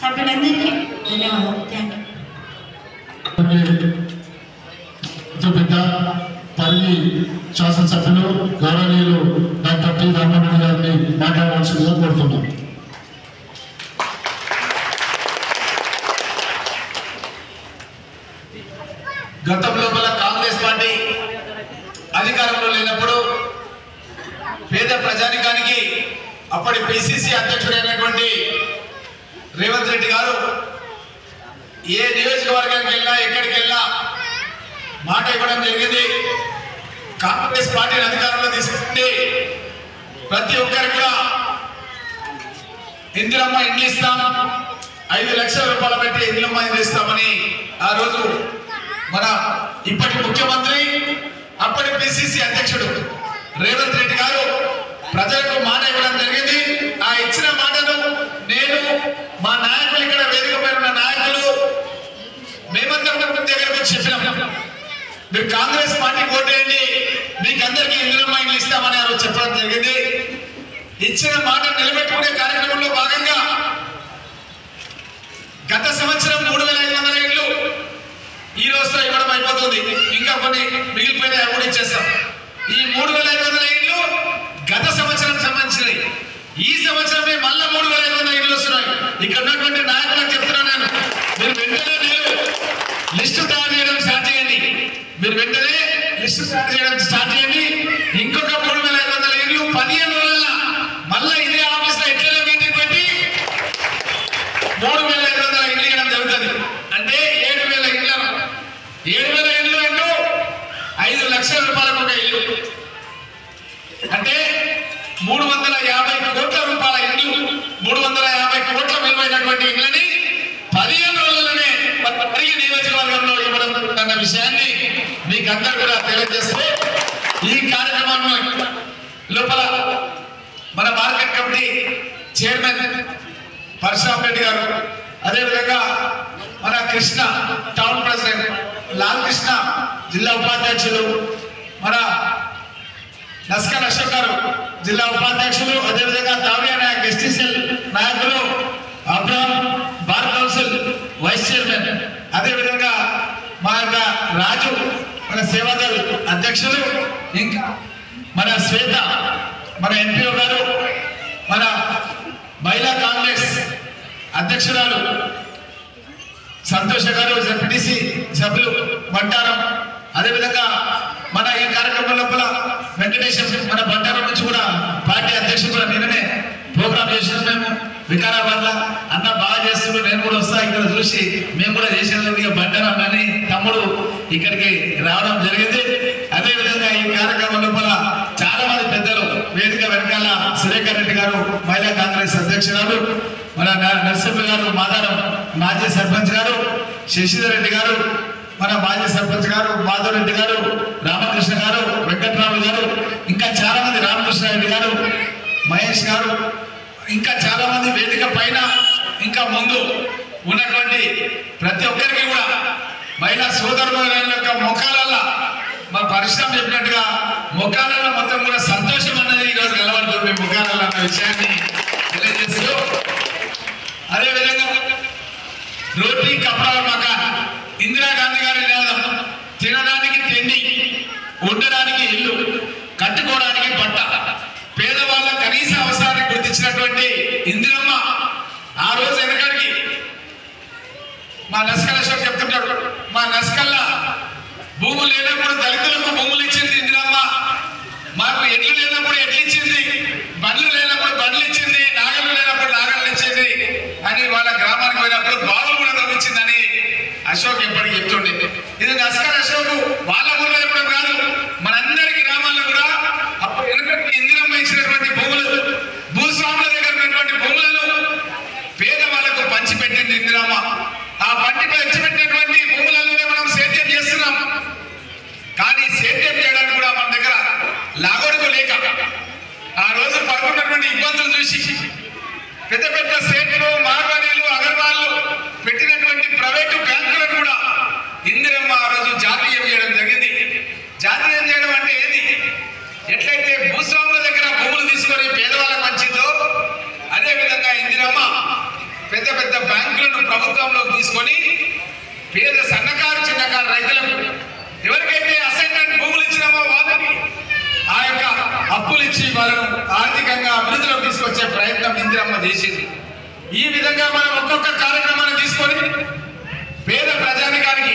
సభ్యులందరికీ ధన్యవాదాలు. Thank you. పెద్ద పరిగి శాసనసభ్యులు గౌరవనీయులు డాక్టర్ టి రామారెడ్డి గారిని మాట్లాడవలసిందిగా కోరుతున్నాం. గతంలో కాంగ్రెస్ పార్టీ అధికారంలో లేనప్పుడు పేద ప్రజానికానికి అప్పటి పిసిసి అధ్యక్షుడైనటువంటి రేవంత్ రెడ్డి గారు ఏ నియోజకవర్గానికి వెళ్ళినా ఎక్కడికి వెళ్ళినా మాట ఇవ్వడం జరిగింది. కాంగ్రెస్ పార్టీని అధికారంలో తీసుకుంటే ప్రతి ఒక్కరికి కూడా ఇందిరమ్మ ఇండ్లు ఇస్తాం, 5 లక్షల రూపాయలు పెట్టి ఇందిరమ్మ ఇండ్లు ఇస్తామని ఆ రోజు మన ఇప్పటి ముఖ్యమంత్రి అప్పటి పిసిసి అధ్యక్షుడు రేవంత్ రెడ్డి గారు ప్రజలకు మాట ఇవ్వడం జరిగింది. ఆ ఇచ్చిన మాటను నేను మా నాయకులు ఇక్కడ వేదిక పైన ఉన్న నాయకులు మేమందరం దగ్గరకు వచ్చి చెప్పినాం, మీరు కాంగ్రెస్ పార్టీకి ఓటేయండి, మీకు అందరికీ ఇందిరమ్మ ఇండ్లు ఇస్తామని ఆ రోజు చెప్పడం జరిగింది. ఇచ్చిన మాట నిలబెట్టుకునే కార్యక్రమంలో భాగంగా గత సంవత్సరం 3,500 ఇండ్లు ఈ రోజుతో ఇవ్వడం అయిపోతుంది. ఇంకా కొన్ని మిగిలిపోయిన కూడా ఇచ్చేస్తాం. ఈ 3,500 ఇండ్లు గత సంవత్సరం సంబంధించినవి. ఈ సంవత్సరమే మళ్ళా 3,500 ఇండ్లు వస్తున్నాయి. ఇక్కడ ఉన్నటువంటి నాయకులకు చెప్తున్నాను నేను, మీరు వెంటనే లిస్టు తయారు చేయడం స్టార్ట్ చేయండి. మీరు వెంటనే లిస్టు తయారు చేయడం స్టార్ట్ చేయండి. ఇంకొక 3,500 ఇండ్లు 15 రోజుల మళ్ళా ఇదే ఆఫీస్ లో ఎట్లనే మీటింగ్ పెట్టి 3,500 ఇండ్లు ఇవ్వడం జరుగుతుంది. అంటే 7,000 ఇండ్లు. 7,000 ఇండ్లు అంటూ 5 లక్షల రూపాయలకు ఒక ఇల్లు, అంటే 350 కోట్ల రూపాయల ఇండ్లు, 350 కోట్ల విలువైనటువంటి ఇండ్లని 15 రోజుల్లోనే పరిగి నియోజకవర్గంలో ఇవ్వడం అన్న విషయాన్ని మీకు అందరూ కూడా తెలియజేస్తూ ఈ కార్యక్రమంలో లోపల మన market committee chairman Parashuram Reddy గారు, అదేవిధంగా మన కృష్ణ టౌన్ ప్రెసిడెంట్ లాల్ కృష్ణ జిల్లా ఉపాధ్యక్షులు, మన నస్కర్ అశోక్ గారు జిల్లా ఉపాధ్యక్షులు, అదేవిధంగా తావ్రియా నాయక్ ఎస్టీసీఎల్ నాయకులు, Abraham bar council vice chairman, అదేవిధంగా మా యొక్క రాజు మన సేవాదల్ అధ్యక్షులు, ఇంకా మన శ్వేత మన ఎంపీఓ గారు, మన మహిళా కాంగ్రెస్ అధ్యక్షురాలు సంతోష గారు, జెడ్పీటీసీ సభ్యులు బంటారం, అదేవిధంగా మన ఈ కార్యక్రమం లోపల వెంకటేశ్వర మన బంటారం నుంచి కూడా పార్టీ అధ్యక్షులు కూడా నిన్ననే ప్రోగ్రామ్ చేసినాం. మేము వికారాబాద్ లో అన్న బాగా చేస్తున్నారు, నేను కూడా వస్తా ఇక్కడ చూసి మేము కూడా చేసేందుకు బంటారం అని తమ్ముడు ఇక్కడికి రావడం జరిగింది. అదేవిధంగా ఈ కార్యక్రమం లోపల చాలా మంది పెద్దలు వేదిక వెనకాల సురేఖర్ రెడ్డి గారు మహిళా కాంగ్రెస్ అధ్యక్షురాలు, మన నరసింహ గారు మాదారం మాజీ సర్పంచ్ గారు, శశిధర్ రెడ్డి గారు మన మాజీ సర్పంచ్ గారు, మాధవ్ రెడ్డి గారు, రామకృష్ణ గారు, వెంకట్రాములు గారు, ఇంకా చాలా మంది రామకృష్ణ రెడ్డి గారు, మహేష్ గారు, ఇంకా చాలా మంది వేదిక పైన ఇంకా ముందు ఉన్నటువంటి ప్రతి ఒక్కరికి కూడా మహిళా సోదరుల యొక్క ముఖాలలో మా పరిశ్రమ చెప్పినట్టుగా ముఖాలలో మొత్తం కూడా సంతోషం అన్నది ఈరోజు కలబడుతుంది మీ ముఖాలలో అన్న విషయాన్ని తెలియజేస్తూ, అదేవిధంగా రోటీ కపడా మకాన్ ఇందిరాగాంధీ గారి నినాదం, తినడానికి తిండి, ఉండడానికి ఇల్లు, కట్టుకోవడానికి బట్ట, పేదవాళ్ళ కనీస అవసరాన్ని గుర్తించినటువంటి ఇందిరమ్మ ఆ రోజు వెనకడికి మా నస్కల్ అశోక్ చెప్తుంటాడు, మా నస్కల్లా భూములు లేనప్పుడు దళితులకు భూములు ఇచ్చింది ఇందిరమ్మ, మాకు ఎడ్లు లేనప్పుడు ఎడ్లు ఇచ్చింది, బండ్లు లేనప్పుడు బండ్లు ఇచ్చింది, నాగలు లేనప్పుడు నాగలు ఇచ్చింది అని వాళ్ళ గ్రామానికి పోయినప్పుడు బావులు కూడా తవ్వించిందని అశోక్ ఎప్పటికి చెప్తుండే. ఇది నస్కర్ అశోక్ వాళ్ళ ఊళ్ళో చెప్పడం కాదు, మనందరి గ్రామాల్లో కూడా అప్పుడు వెనుకటి ఇందిరమ్మ ఇచ్చినటువంటి భూములు, భూస్వాముల దగ్గర ఉన్నటువంటి భూములను పేదవాళ్లకు పంచిపెట్టింది ఇందిరమ్మ. ఆ పంచిపెట్టినటువంటి భూములలోనే మనం సేద్యం చేస్తున్నాం. కానీ సేద్యం చేయడానికి కూడా మన దగ్గర లాగొడుకు లేక ఆ రోజు పడుకున్నటువంటి ఇబ్బందులు చూసి పెద్ద పెద్ద సేట్లు, మార్వాడీలు, అగర్వాళ్ళు పెట్టినటువంటి ప్రైవేటు బ్యాంకులను కూడా ఇందిరమ్మ ఆ రోజు జాతీయం చేయడం జరిగింది. జాతీయం చేయడం అంటే ఏది? ఎట్లయితే భూస్వాముల దగ్గర భూములు తీసుకొని పేదవాళ్ళకు పంచిందో అదే విధంగా ఇందిరమ్మ పెద్ద పెద్ద పెద్ద బ్యాంకులను ప్రభుత్వంలో తీసుకొని పేద సన్నకారు చిన్నకారు రైతులకు ఎవరికైతే అసైన్మెంట్ భూములు ఇచ్చినామో వాళ్ళకి ఆ యొక్క అప్పులు ఇచ్చి వాళ్ళను ఆర్థికంగా అభివృద్ధిలోకి తీసుకొచ్చే ప్రయత్నం ఇందిరమ్మ చేసింది. ఈ విధంగా మనం ఒక్కొక్క కార్యక్రమాన్ని తీసుకొని పేద ప్రజానికానికి